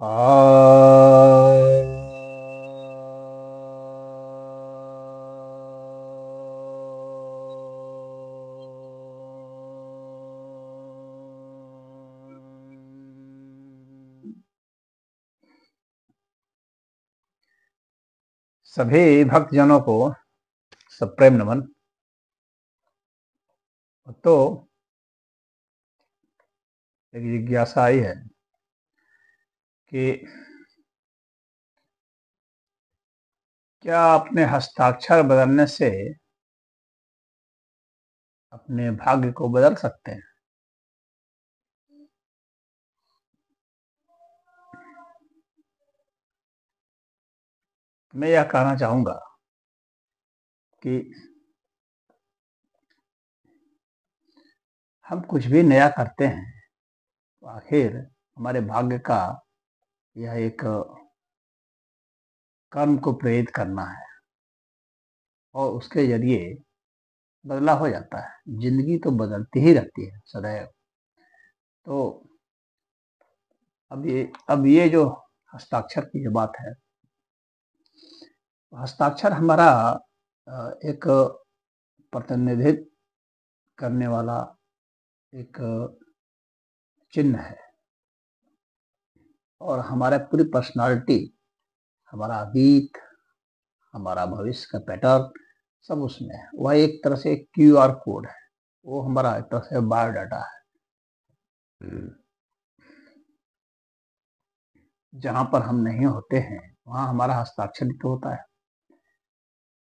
आ सभी भक्तजनों को सप्रेम नमन। तो एक जिज्ञासा आई है कि क्या अपने हस्ताक्षर बदलने से अपने भाग्य को बदल सकते हैं? मैं यह कहना चाहूंगा कि हम कुछ भी नया करते हैं तो आखिर हमारे भाग्य का यह एक कर्म को प्रेरित करना है और उसके जरिए बदलाव हो जाता है। जिंदगी तो बदलती ही रहती है सदैव। तो अब ये जो हस्ताक्षर की जो बात है, हस्ताक्षर हमारा एक प्रतिनिधित्व करने वाला एक चिन्ह है और हमारा पूरी पर्सनालिटी, हमारा अतीत, हमारा भविष्य का पैटर्न सब उसमें है। वह एक तरह से क्यूआर कोड है, वो हमारा एक तरह से बायोडाटा है। जहाँ पर हम नहीं होते हैं वहाँ हमारा हस्ताक्षर तो होता है।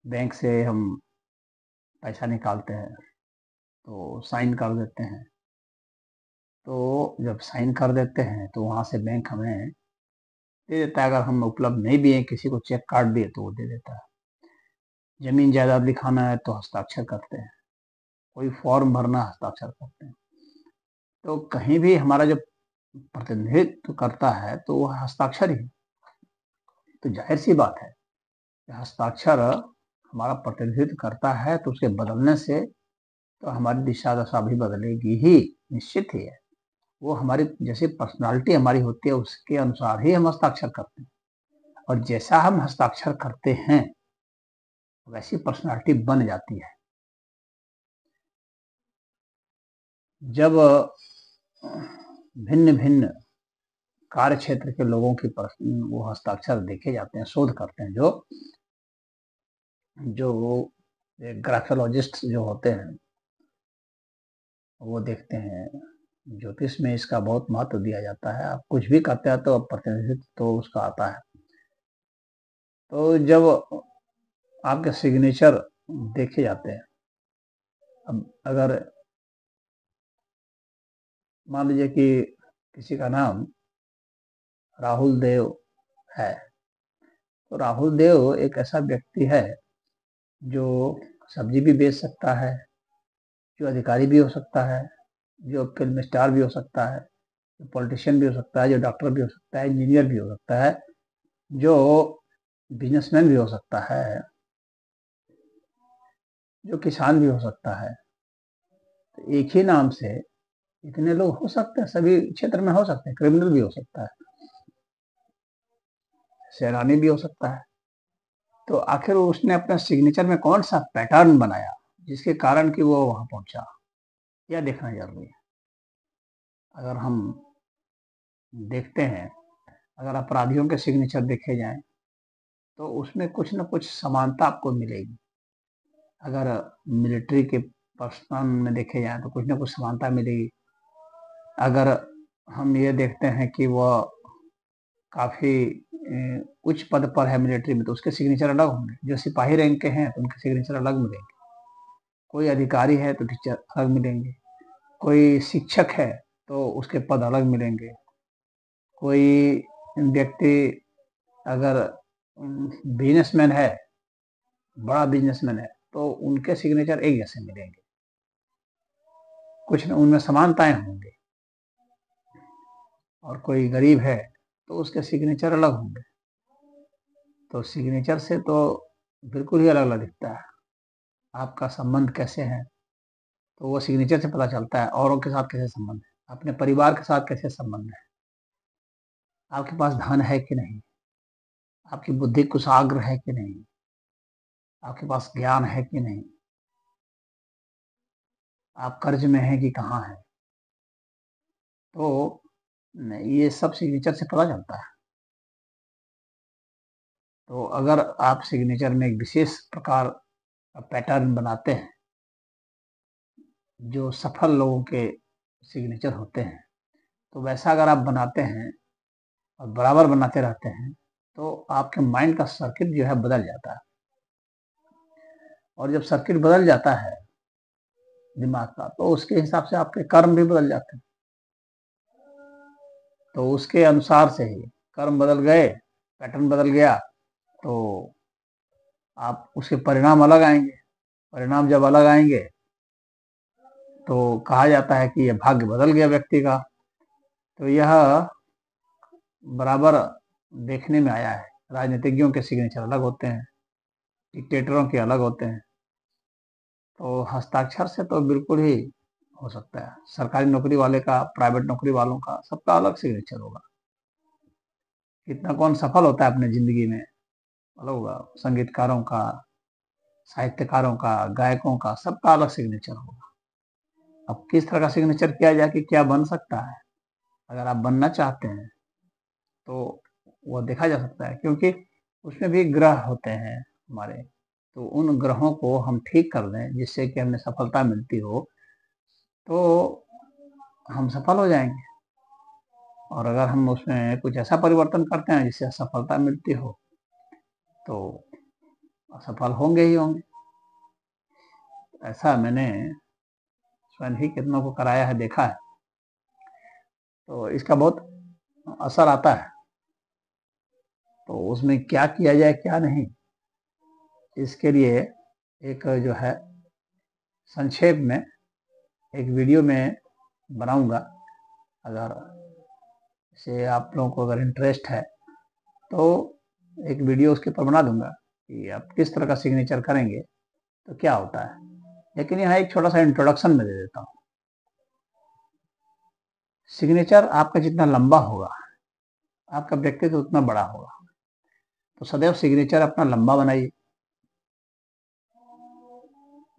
बैंक से हम पैसा निकालते हैं तो साइन कर देते हैं, तो जब साइन कर देते हैं तो वहाँ से बैंक हमें दे देता है। अगर हम उपलब्ध नहीं भी हैं, किसी को चेक काट दिए तो वो दे देता है। जमीन जायदाद लिखाना है तो हस्ताक्षर करते हैं, कोई फॉर्म भरना हस्ताक्षर करते हैं। तो कहीं भी हमारा जो प्रतिनिधित्व करता है तो वह हस्ताक्षर ही। तो जाहिर सी बात है कि हस्ताक्षर हमारा प्रतिनिधित्व करता है, तो उसके बदलने से तो हमारी दिशा दशा भी बदलेगी ही, निश्चित ही है। वो हमारी जैसी पर्सनालिटी हमारी होती है उसके अनुसार ही हम हस्ताक्षर करते हैं, और जैसा हम हस्ताक्षर करते हैं वैसी पर्सनालिटी बन जाती है। जब भिन्न भिन्न कार्य क्षेत्र के लोगों की वो हस्ताक्षर देखे जाते हैं, शोध करते हैं, जो ग्राफोलॉजिस्ट जो होते हैं वो देखते हैं। ज्योतिष में इसका बहुत महत्व दिया जाता है। आप कुछ भी करते हैं तो प्रतिनिधित्व तो उसका आता है। तो जब आपके सिग्नेचर देखे जाते हैं, अब अगर मान लीजिए कि किसी का नाम राहुल देव है, तो राहुल देव एक ऐसा व्यक्ति है जो सब्जी भी बेच सकता है, जो अधिकारी भी हो सकता है, जो फिल्म स्टार भी हो सकता है, जो पॉलिटिशियन भी हो सकता है, जो डॉक्टर भी हो सकता है, इंजीनियर भी हो सकता है, जो बिजनेसमैन भी हो सकता है, जो किसान भी हो सकता है। तो एक ही नाम से इतने लोग हो सकते हैं, सभी क्षेत्र में हो सकते हैं। क्रिमिनल भी हो सकता है, सैलानी भी हो सकता है। तो आखिर उसने अपने सिग्नेचर में कौन सा पैटर्न बनाया जिसके कारण कि वो वहां पहुंचा, यह देखना जरूरी है। अगर हम देखते हैं, अगर अपराधियों के सिग्नेचर देखे जाएं तो उसमें कुछ न कुछ समानता आपको मिलेगी। अगर मिलिट्री के पर्सन में देखे जाएं तो कुछ न कुछ समानता मिलेगी। अगर हम ये देखते हैं कि वह काफी उच्च पद पर है मिलिट्री में, तो उसके सिग्नेचर अलग होंगे। जो सिपाही रैंक के हैं तो उनके सिग्नेचर अलग मिलेंगे। कोई अधिकारी है तो टीचर अलग मिलेंगे। कोई शिक्षक है तो उसके पद अलग मिलेंगे। कोई व्यक्ति अगर बिजनेसमैन है, बड़ा बिजनेसमैन है, तो उनके सिग्नेचर एक जैसे मिलेंगे। कुछ न उनमें समानताएं होंगी। और कोई गरीब है तो उसके सिग्नेचर अलग होंगे। तो सिग्नेचर से तो बिल्कुल ही अलग अलग दिखता है। आपका संबंध कैसे है तो वो सिग्नेचर से पता चलता है। औरों के साथ कैसे संबंध है, अपने परिवार के साथ कैसे संबंध है। आपके पास धन है कि नहीं, आपकी बुद्धि कुशाग्र है कि नहीं, आपके पास ज्ञान है कि नहीं, आप कर्ज में हैं कि कहाँ हैं। तो ये सब सिग्नेचर से पता चलता है। तो अगर आप सिग्नेचर में एक विशेष प्रकार का पैटर्न बनाते हैं, जो सफल लोगों के सिग्नेचर होते हैं, तो वैसा अगर आप बनाते हैं और बराबर बनाते रहते हैं, तो आपके माइंड का सर्किट जो है बदल जाता है। और जब सर्किट बदल जाता है दिमाग का, तो उसके हिसाब से आपके कर्म भी बदल जाते हैं। तो उसके अनुसार से ही कर्म बदल गए, पैटर्न बदल गया, तो आप उसके परिणाम अलग आएंगे। परिणाम जब अलग आएंगे तो कहा जाता है कि यह भाग्य बदल गया व्यक्ति का। तो यह बराबर देखने में आया है। राजनीतिज्ञों के सिग्नेचर अलग होते हैं, डिक्टेटरों के अलग होते हैं। तो हस्ताक्षर से तो बिल्कुल ही हो सकता है। सरकारी नौकरी वाले का, प्राइवेट नौकरी वालों का, सबका अलग सिग्नेचर होगा। कितना कौन सफल होता है अपने जिंदगी में अलग होगा। संगीतकारों का, साहित्यकारों का, गायकों का, सबका अलग सिग्नेचर होगा। अब किस तरह का सिग्नेचर किया जाए कि क्या बन सकता है, अगर आप बनना चाहते हैं तो वह देखा जा सकता है। क्योंकि उसमें भी ग्रह होते हैं हमारे, तो उन ग्रहों को हम ठीक कर दें जिससे कि हमें सफलता मिलती हो, तो हम सफल हो जाएंगे। और अगर हम उसमें कुछ ऐसा परिवर्तन करते हैं जिससे सफलता मिलती हो, तो असफल होंगे ही होंगे। ऐसा मैंने स्वयं ही कितनों को कराया है, देखा है। तो इसका बहुत असर आता है। तो उसमें क्या किया जाए क्या नहीं, इसके लिए एक जो है संक्षेप में एक वीडियो में बनाऊंगा। अगर से आप लोगों को अगर इंटरेस्ट है तो एक वीडियो उसके ऊपर बना दूंगा कि आप किस तरह का सिग्नेचर करेंगे तो क्या होता है। लेकिन यहाँ एक छोटा सा इंट्रोडक्शन में दे देता हूँ। सिग्नेचर आपका जितना लंबा होगा, आपका व्यक्तित्व उतना बड़ा होगा। तो सदैव सिग्नेचर अपना लंबा बनाइए,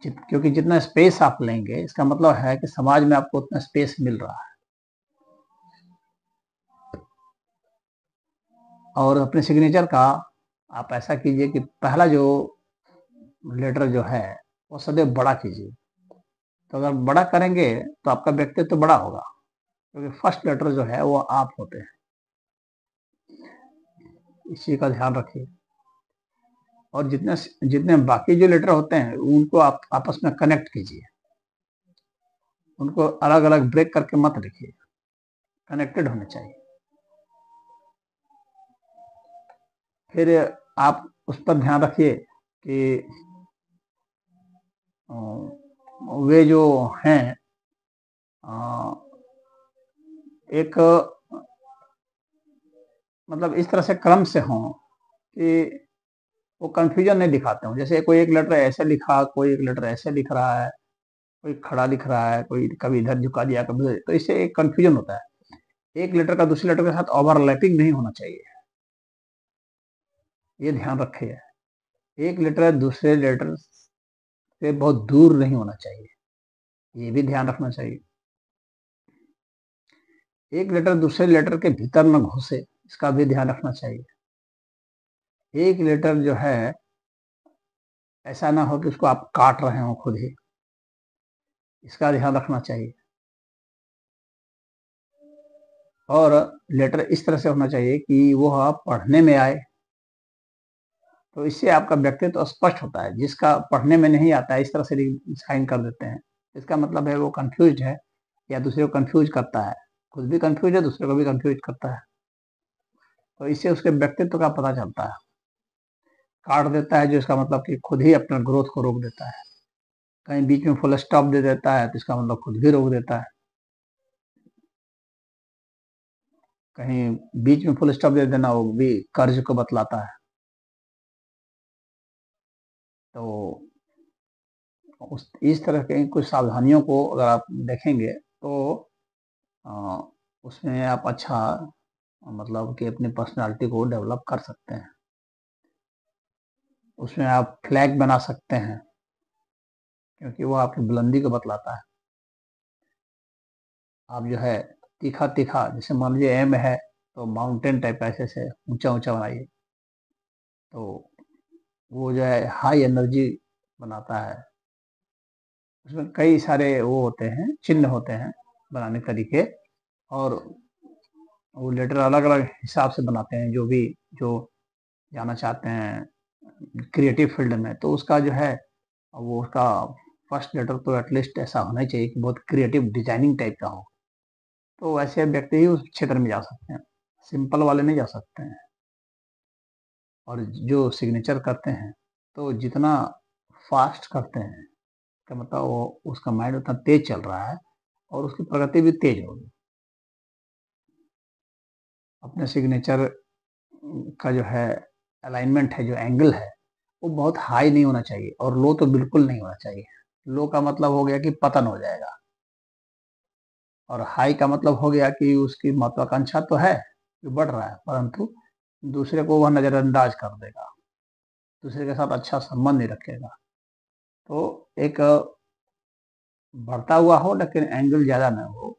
क्योंकि जितना स्पेस आप लेंगे, इसका मतलब है कि समाज में आपको उतना स्पेस मिल रहा है। और अपने सिग्नेचर का आप ऐसा कीजिए कि पहला जो लेटर जो है वो सदैव बड़ा कीजिए। तो अगर बड़ा करेंगे तो आपका व्यक्तित्व तो बड़ा होगा, क्योंकि फर्स्ट लेटर जो है वो आप होते हैं। इसी का ध्यान रखिए। और जितने जितने बाकी जो लेटर होते हैं उनको आप आपस में कनेक्ट कीजिए, उनको अलग अलग ब्रेक करके मत लिखिए, कनेक्टेड होने चाहिए। फिर आप उस पर ध्यान रखिए कि वे जो हैं एक मतलब इस तरह से क्रम से हों कि वो कंफ्यूजन नहीं दिखाते हों। जैसे कोई एक लेटर ऐसे लिखा, कोई एक लेटर ऐसे लिख रहा है, कोई खड़ा लिख रहा है, कोई कभी इधर झुका दिया, कभी उधर, तो इससे एक कंफ्यूजन होता है। एक लेटर का दूसरे लेटर के साथ ओवरलैपिंग नहीं होना चाहिए, ये ध्यान रखिए। एक लेटर दूसरे लेटर से बहुत दूर नहीं होना चाहिए, ये भी ध्यान रखना चाहिए। एक लेटर दूसरे लेटर के भीतर न घुसे, इसका भी ध्यान रखना चाहिए। एक लेटर जो है ऐसा ना हो कि उसको आप काट रहे हो खुद ही, इसका ध्यान रखना चाहिए। और लेटर इस तरह से होना चाहिए कि वो आप पढ़ने में आए, तो इससे आपका व्यक्तित्व तो स्पष्ट होता है। जिसका पढ़ने में नहीं आता है, इस तरह से साइन कर देते हैं, इसका मतलब है वो कंफ्यूज है या दूसरे को कंफ्यूज करता है, खुद भी कंफ्यूज है, दूसरे को भी कंफ्यूज करता है। तो इससे उसके व्यक्तित्व का पता चलता है। काट देता है जो इसका मतलब कि खुद ही अपना ग्रोथ को रोक देता है। कहीं बीच में फुल स्टॉप दे देता है तो इसका मतलब खुद भी रोक देता है। कहीं बीच में फुल स्टॉप दे देना वो भी कर्ज को बतलाता है। तो इस तरह के कुछ सावधानियों को अगर आप देखेंगे तो उसमें आप अच्छा मतलब कि अपनी पर्सनालिटी को डेवलप कर सकते हैं। उसमें आप फ्लैग बना सकते हैं, क्योंकि वो आपकी बुलंदी को बतलाता है। आप जो है तीखा तीखा, जैसे मान लीजिए एम है तो माउंटेन टाइप ऐसे से ऊंचा ऊंचा बनाइए, तो वो जो है हाई एनर्जी बनाता है। उसमें कई सारे वो होते हैं, चिन्ह होते हैं बनाने के तरीके, और वो लेटर अलग अलग हिसाब से बनाते हैं। जो जाना चाहते हैं क्रिएटिव फील्ड में, तो उसका जो है वो उसका फर्स्ट लेटर तो एटलीस्ट ऐसा होना ही चाहिए कि बहुत क्रिएटिव डिजाइनिंग टाइप का हो। तो वैसे व्यक्ति ही उस क्षेत्र में जा सकते हैं, सिंपल वाले नहीं जा सकते हैं। और जो सिग्नेचर करते हैं, तो जितना फास्ट करते हैं, का मतलब वो उसका माइंड उतना तेज चल रहा है और उसकी प्रगति भी तेज होगी। अपने सिग्नेचर का जो है अलाइनमेंट है, जो एंगल है, वो बहुत हाई नहीं होना चाहिए और लो तो बिल्कुल नहीं होना चाहिए। लो का मतलब हो गया कि पतन हो जाएगा, और हाई का मतलब हो गया कि उसकी महत्वाकांक्षा तो है, जो बढ़ रहा है, परंतु दूसरे को वह नजरअंदाज कर देगा, दूसरे के साथ अच्छा संबंध नहीं रखेगा। तो एक बढ़ता हुआ हो लेकिन एंगल ज्यादा ना हो,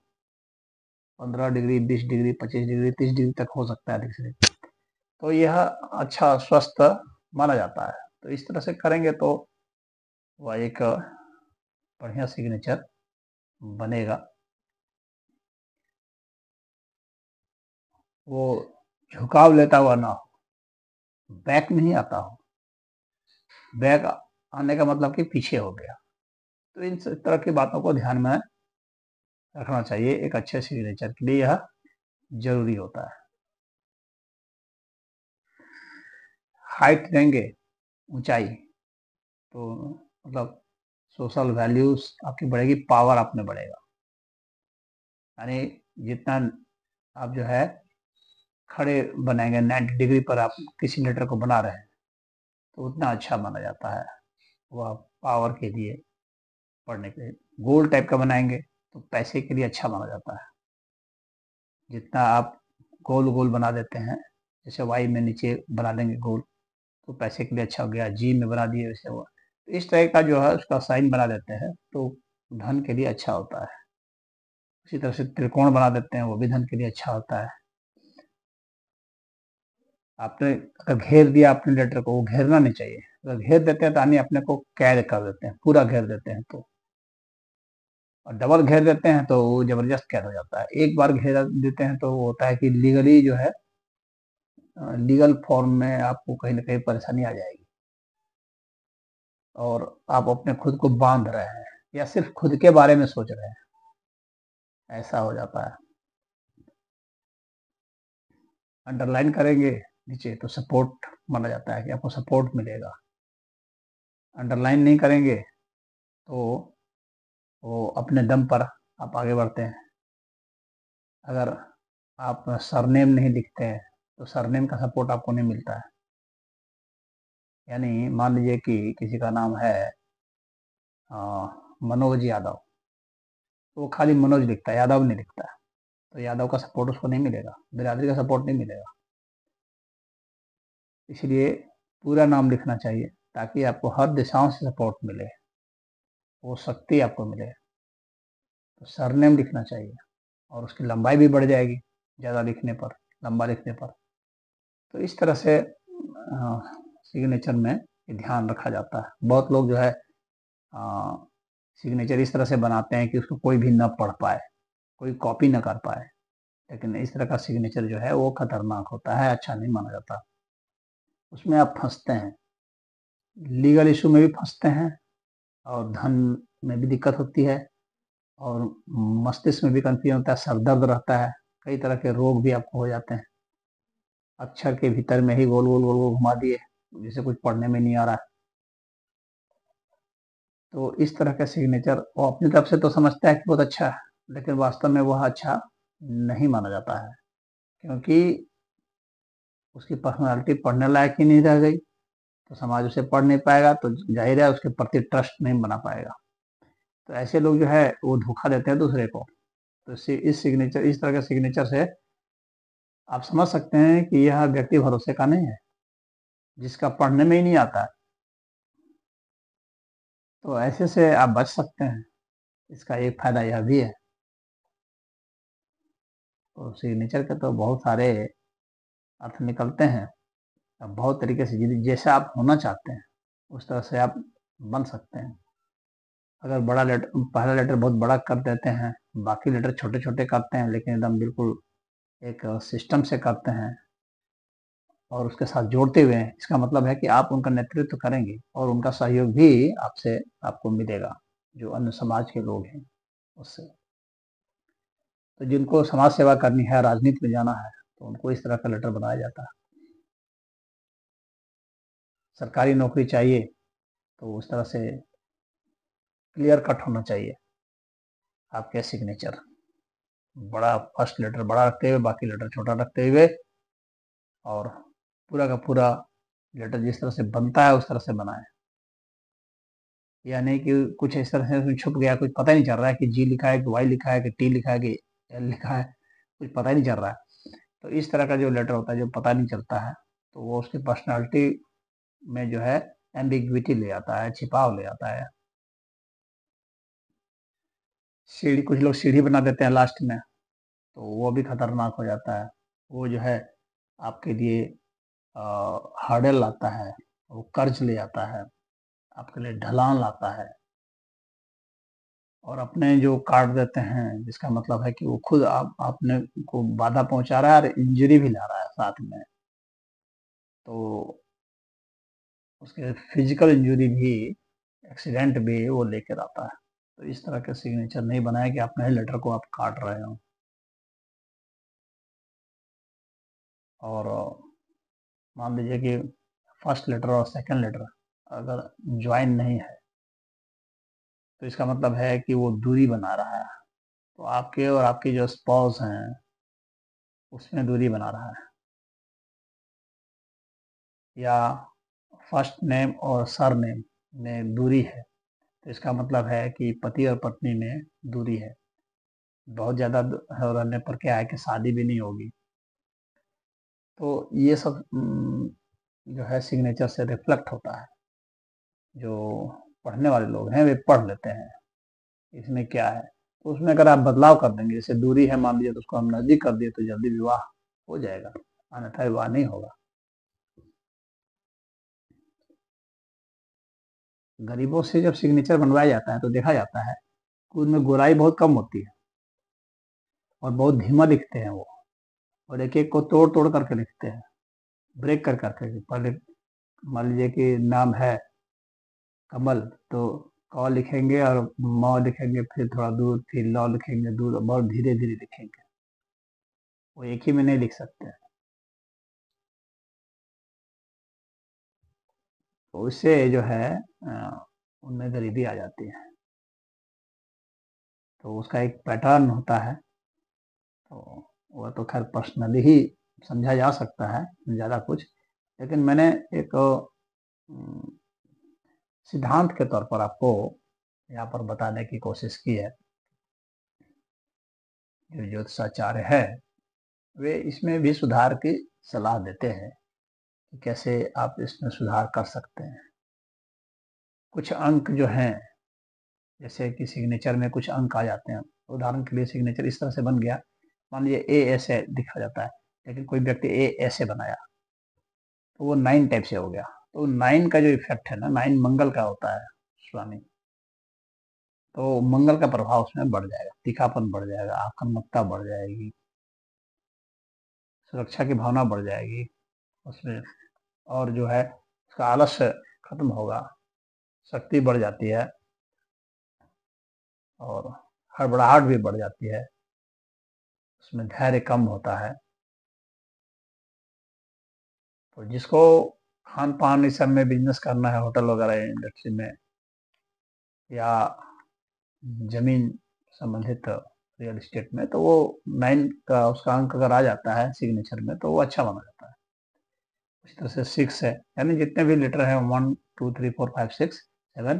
15 डिग्री, 20 डिग्री, 25 डिग्री, 30 डिग्री तक हो सकता है दूसरे, तो यह अच्छा स्वस्थ माना जाता है। तो इस तरह से करेंगे तो वह एक बढ़िया सिग्नेचर बनेगा। वो झुकाव लेता हुआ ना हो, बैक नहीं आता हो। बैक आने का मतलब कि पीछे हो गया। तो इन तरह की बातों को ध्यान में रखना चाहिए। एक अच्छे सिग्नेचर के लिए यह जरूरी होता है। हाइट देंगे, ऊंचाई, तो मतलब सोशल वैल्यूज आपकी बढ़ेगी, पावर आप में बढ़ेगा। यानी जितना आप जो है खड़े बनाएंगे, 90 डिग्री पर आप किसी लेटर को बना रहे हैं, तो उतना अच्छा माना जाता है वह पावर के लिए, पढ़ने के लिए। गोल टाइप का बनाएंगे तो पैसे के लिए अच्छा माना जाता है। जितना आप गोल गोल बना देते हैं, जैसे वाई में नीचे बना देंगे गोल, तो पैसे के लिए अच्छा हो गया। जी में बना दिए वैसे हुआ, तो इस तरह का जो है उसका साइन बना देते हैं तो धन के लिए अच्छा होता है। इसी तरह से त्रिकोण बना देते हैं, वो भी धन के लिए अच्छा होता है। आपने अगर घेर दिया अपने लेटर को, वो घेरना नहीं चाहिए। अगर घेर देते हैं तो यानी अपने को कैद कर देते हैं, पूरा घेर देते हैं तो। और डबल घेर देते हैं तो वो जबरदस्त कैद हो जाता है। एक बार घेर देते हैं तो वो होता है कि लीगली जो है, लीगल फॉर्म में आपको कहीं ना कहीं परेशानी आ जाएगी, और आप अपने खुद को बांध रहे हैं या सिर्फ खुद के बारे में सोच रहे हैं, ऐसा हो जाता है। अंडरलाइन करेंगे नीचे तो सपोर्ट माना जाता है कि आपको सपोर्ट मिलेगा। अंडरलाइन नहीं करेंगे तो वो अपने दम पर आप आगे बढ़ते हैं। अगर आप सरनेम नहीं लिखते हैं तो सरनेम का सपोर्ट आपको नहीं मिलता है। यानी मान लीजिए कि किसी का नाम है मनोज यादव, तो वो खाली मनोज लिखता है, यादव नहीं लिखता है, तो यादव का सपोर्ट उसको नहीं मिलेगा, बिरादरी का सपोर्ट नहीं मिलेगा। इसलिए पूरा नाम लिखना चाहिए ताकि आपको हर दिशाओं से सपोर्ट मिले, वो शक्ति आपको मिले। तो सरनेम लिखना चाहिए, और उसकी लंबाई भी बढ़ जाएगी ज़्यादा लिखने पर, लंबा लिखने पर। तो इस तरह से सिग्नेचर में ध्यान रखा जाता है। बहुत लोग जो है सिग्नेचर इस तरह से बनाते हैं कि उसको कोई भी न पढ़ पाए, कोई कॉपी न कर पाए। लेकिन इस तरह का सिग्नेचर जो है वो खतरनाक होता है, अच्छा नहीं माना जाता। उसमें आप फंसते हैं, लीगल इशू में भी फंसते हैं, और धन में भी दिक्कत होती है, और मस्तिष्क में भी कंफ्यूजन होता है, सर दर्द रहता है, कई तरह के रोग भी आपको हो जाते हैं। अक्षर के भीतर में ही गोल गोल गोल गोल घुमा दिए, जिसे कुछ पढ़ने में नहीं आ रहा है। तो इस तरह का सिग्नेचर वो अपनी तरफ से तो समझता है कि बहुत अच्छा है, लेकिन वास्तव में वह अच्छा नहीं माना जाता है, क्योंकि उसकी पर्सनालिटी पढ़ने लायक ही नहीं रह गई। तो समाज उसे पढ़ नहीं पाएगा, तो जाहिर है उसके प्रति ट्रस्ट नहीं बना पाएगा। तो ऐसे लोग जो है वो धोखा देते हैं दूसरे को। तो इस तरह के सिग्नेचर से आप समझ सकते हैं कि यह व्यक्ति भरोसे का नहीं है, जिसका पढ़ने में ही नहीं आता है। तो ऐसे से आप बच सकते हैं। इसका एक फायदा यह भी है। तो सिग्नेचर के तो बहुत सारे अर्थ निकलते हैं। अब बहुत तरीके से जैसे आप होना चाहते हैं उस तरह से आप बन सकते हैं। अगर बड़ा लेटर, पहला लेटर बहुत बड़ा कर देते हैं, बाकी लेटर छोटे छोटे करते हैं, लेकिन एकदम बिल्कुल एक सिस्टम से करते हैं और उसके साथ जोड़ते हुए हैं, इसका मतलब है कि आप उनका नेतृत्व करेंगे और उनका सहयोग भी आपसे आपको मिलेगा, जो अन्य समाज के लोग हैं उससे। तो जिनको समाज सेवा करनी है, राजनीति में जाना है, तो उनको इस तरह का लेटर बनाया जाता है। सरकारी नौकरी चाहिए तो उस तरह से क्लियर कट होना चाहिए आपके सिग्नेचर। बड़ा फर्स्ट लेटर बड़ा रखते हुए, बाकी लेटर छोटा रखते हुए, और पूरा का पूरा लेटर जिस तरह से बनता है उस तरह से बनाएं। या नहीं कि कुछ इस तरह से उसमें छुप गया, कुछ पता ही नहीं चल रहा है कि जी लिखा है कि वाई लिखा है कि टी लिखा है कि एल लिखा है, कुछ पता ही नहीं चल रहा है। तो इस तरह का जो लेटर होता है, जो पता नहीं चलता है, तो वो उसकी पर्सनालिटी में जो है एम्बिग्विटी ले आता है, छिपाव ले आता है। सीढ़ी, कुछ लोग सीढ़ी बना देते हैं लास्ट में, तो वो भी खतरनाक हो जाता है। वो जो है आपके लिए हर्डल लाता है, वो कर्ज ले आता है, आपके लिए ढलान लाता है। और अपने जो काट देते हैं, जिसका मतलब है कि वो खुद आपने को बाधा पहुंचा रहा है और इंजरी भी ला रहा है साथ में। तो उसके फिजिकल इंजरी भी, एक्सीडेंट भी वो लेकर आता है। तो इस तरह का सिग्नेचर नहीं बनाया कि अपने लेटर को आप काट रहे हो। और मान लीजिए कि फर्स्ट लेटर और सेकंड लेटर अगर ज्वाइन नहीं है, तो इसका मतलब है कि वो दूरी बना रहा है। तो आपके और आपकी जो स्पाउस हैं उसमें दूरी बना रहा है। या फर्स्ट नेम और सर नेम में दूरी है, तो इसका मतलब है कि पति और पत्नी में दूरी है। बहुत ज़्यादा रहने पर क्या है कि शादी भी नहीं होगी। तो ये सब जो है सिग्नेचर से रिफ्लेक्ट होता है। जो पढ़ने वाले लोग हैं वे पढ़ लेते हैं इसमें क्या है। तो उसमें अगर आप बदलाव कर देंगे, जैसे दूरी है मान लीजिए, तो उसको हम नजदीक कर दिए तो जल्दी विवाह हो जाएगा, अन्यथा विवाह नहीं होगा। गरीबों से जब सिग्नेचर बनवाया जाता है तो देखा जाता है कि उनमें गोराई बहुत कम होती है और बहुत धीमा लिखते हैं वो, और एक एक को तोड़ तोड़ करके लिखते हैं, ब्रेक कर करके। पहले मान लीजिए कि नाम है कमल, तो क लिखेंगे और म लिखेंगे, फिर थोड़ा दूर, फिर ल लिखेंगे दूर, बहुत धीरे धीरे लिखेंगे। वो एक ही में नहीं लिख सकते हैं। तो उससे जो है उनमें गरीबी आ जाती है। तो उसका एक पैटर्न होता है। तो वह तो खैर पर्सनली ही समझा जा सकता है, ज़्यादा कुछ। लेकिन मैंने एक सिद्धांत के तौर पर आपको यहाँ पर बताने की कोशिश की है। जो ज्योतिषाचार्य है वे इसमें भी सुधार की सलाह देते हैं कि कैसे आप इसमें सुधार कर सकते हैं। कुछ अंक जो हैं, जैसे कि सिग्नेचर में कुछ अंक आ जाते हैं। उदाहरण के लिए सिग्नेचर इस तरह से बन गया, मान लीजिए ए ऐसे दिखा जाता है, लेकिन कोई व्यक्ति ए ऐसे बनाया तो वो 9 टाइप से हो गया। तो 9 का जो इफेक्ट है ना, 9 मंगल का होता है स्वामी, तो मंगल का प्रभाव उसमें बढ़ जाएगा, तीखापन बढ़ जाएगा, आक्रामकता बढ़ जाएगी, सुरक्षा की भावना बढ़ जाएगी उसमें। और जो है उसका आलस्य खत्म होगा, शक्ति बढ़ जाती है और हड़बड़ाहट भी बढ़ जाती है, उसमें धैर्य कम होता है। तो जिसको खान पान इस सब में बिजनेस करना है, होटल वगैरह इंडस्ट्री में, या जमीन संबंधित रियल एस्टेट में, तो वो 9 का उसका अंक अगर आ जाता है सिग्नेचर में तो वो अच्छा माना जाता है। उसी तरह से 6 है, यानी जितने भी लेटर हैं 1 2 3 4 5 6 7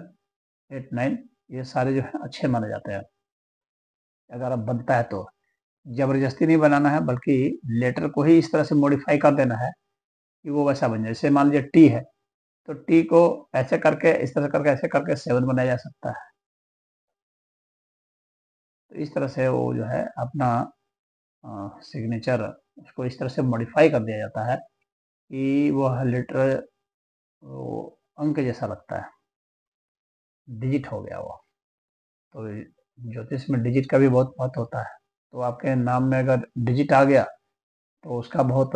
8 9, ये सारे जो है अच्छे माने जाते हैं अगर अब बनता है तो। जबरदस्ती नहीं बनाना है, बल्कि लेटर को ही इस तरह से मॉडिफाई कर देना है कि वो वैसा बन जाए। जैसे मान लीजिए टी है, तो टी को ऐसे करके, इस तरह करके, ऐसे करके 7 बनाया जा सकता है। तो इस तरह से वो जो है अपना सिग्नेचर, उसको इस तरह से मॉडिफाई कर दिया जाता है कि वह लेटर वो अंक जैसा लगता है, डिजिट हो गया वो। तो ज्योतिष में डिजिट का भी बहुत महत्व होता है। तो आपके नाम में अगर डिजिट आ गया तो उसका बहुत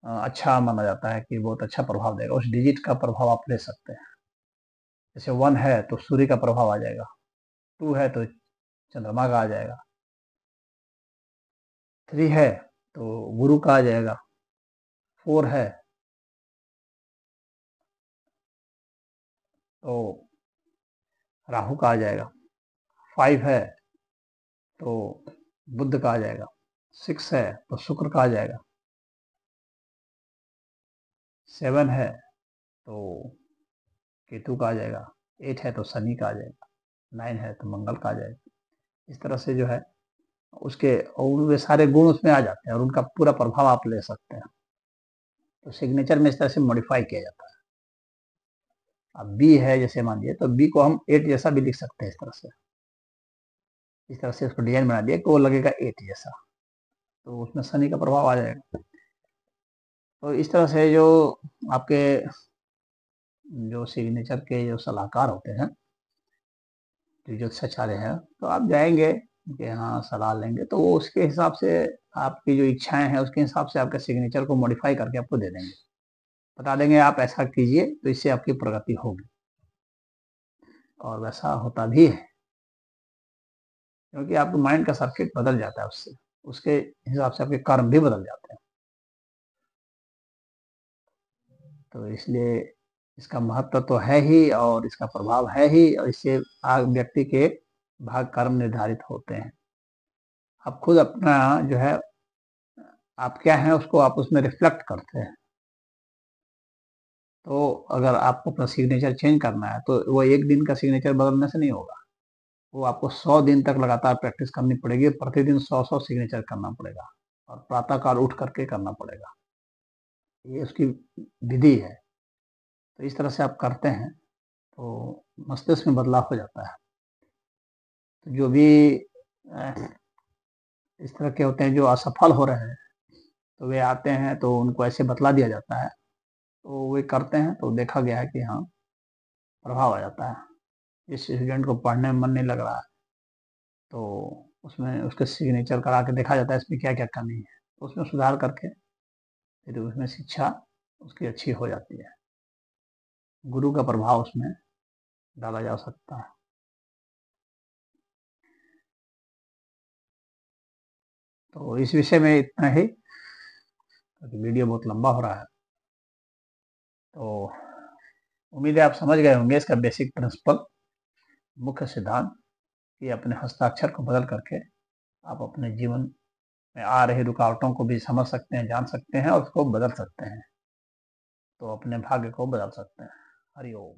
अच्छा माना जाता है कि बहुत अच्छा प्रभाव देगा। उस डिजिट का प्रभाव आप ले सकते हैं। जैसे 1 है तो सूर्य का प्रभाव आ जाएगा, 2 है तो चंद्रमा का आ जाएगा, 3 है तो गुरु का आ जाएगा, 4 है तो राहु का आ जाएगा, 5 है तो बुध का आ जाएगा, 6 है तो शुक्र का आ जाएगा, 7 है तो केतु का आ जाएगा, 8 है तो शनि का आ जाएगा, 9 है तो मंगल का आ जाएगा। इस तरह से जो है उसके और वे सारे गुण उसमें आ जाते हैं और उनका पूरा प्रभाव आप ले सकते हैं। तो सिग्नेचर में इस तरह से मॉडिफाई किया जाता है। अब बी है जैसे मान लीजिए, तो बी को हम 8 जैसा भी लिख सकते हैं। इस तरह से उसको डिजाइन बना दिया कि वो लगेगा 8 जैसा, तो उसमें शनि का प्रभाव आ जाएगा। तो इस तरह से जो आपके जो सिग्नेचर के जो सलाहकार होते हैं, जो ज्योतिषाचार्य हैं, तो आप जाएंगे कि हाँ सलाह लेंगे, तो वो उसके हिसाब से आपकी जो इच्छाएं हैं उसके हिसाब से आपके सिग्नेचर को मॉडिफाई करके आपको दे देंगे, बता देंगे आप ऐसा कीजिए तो इससे आपकी प्रगति होगी। और वैसा होता भी है, क्योंकि आपके माइंड का सर्किट बदल जाता है उससे, उसके हिसाब से आपके कर्म भी बदल जाते हैं। तो इसलिए इसका महत्व तो है ही और इसका प्रभाव है ही, और इससे व्यक्ति के भाग कर्म निर्धारित होते हैं। आप खुद अपना जो है आप क्या है उसको आप उसमें रिफ्लेक्ट करते हैं। तो अगर आपको अपना सिग्नेचर चेंज करना है तो वो एक दिन का सिग्नेचर बदलने से नहीं होगा, वो आपको 100 दिन तक लगातार प्रैक्टिस करनी पड़ेगी। प्रतिदिन 100 सिग्नेचर करना पड़ेगा और प्रातःकाल उठ करके करना पड़ेगा। ये उसकी विधि है। तो इस तरह से आप करते हैं तो मस्तिष्क में बदलाव हो जाता है। तो जो भी इस तरह के होते हैं जो असफल हो रहे हैं, तो वे आते हैं तो उनको ऐसे बतला दिया जाता है, तो वे करते हैं तो देखा गया है कि हाँ प्रभाव आ जाता है। जिस स्टूडेंट को पढ़ने में मन नहीं लग रहा है तो उसमें उसके सिग्नेचर करा के देखा जाता है इसमें क्या क्या कमी है, तो उसमें सुधार करके फिर उसमें शिक्षा उसकी अच्छी हो जाती है। गुरु का प्रभाव उसमें डाला जा सकता है। तो इस विषय में इतना ही, क्योंकि वीडियो बहुत लंबा हो रहा है। तो उम्मीद है आप समझ गए होंगे इसका बेसिक प्रिंसिपल, मुख्य सिद्धांत, कि अपने हस्ताक्षर को बदल करके आप अपने जीवन में आ रही रुकावटों को भी समझ सकते हैं, जान सकते हैं और उसको बदल सकते हैं, तो अपने भाग्य को बदल सकते हैं। हरि ओम।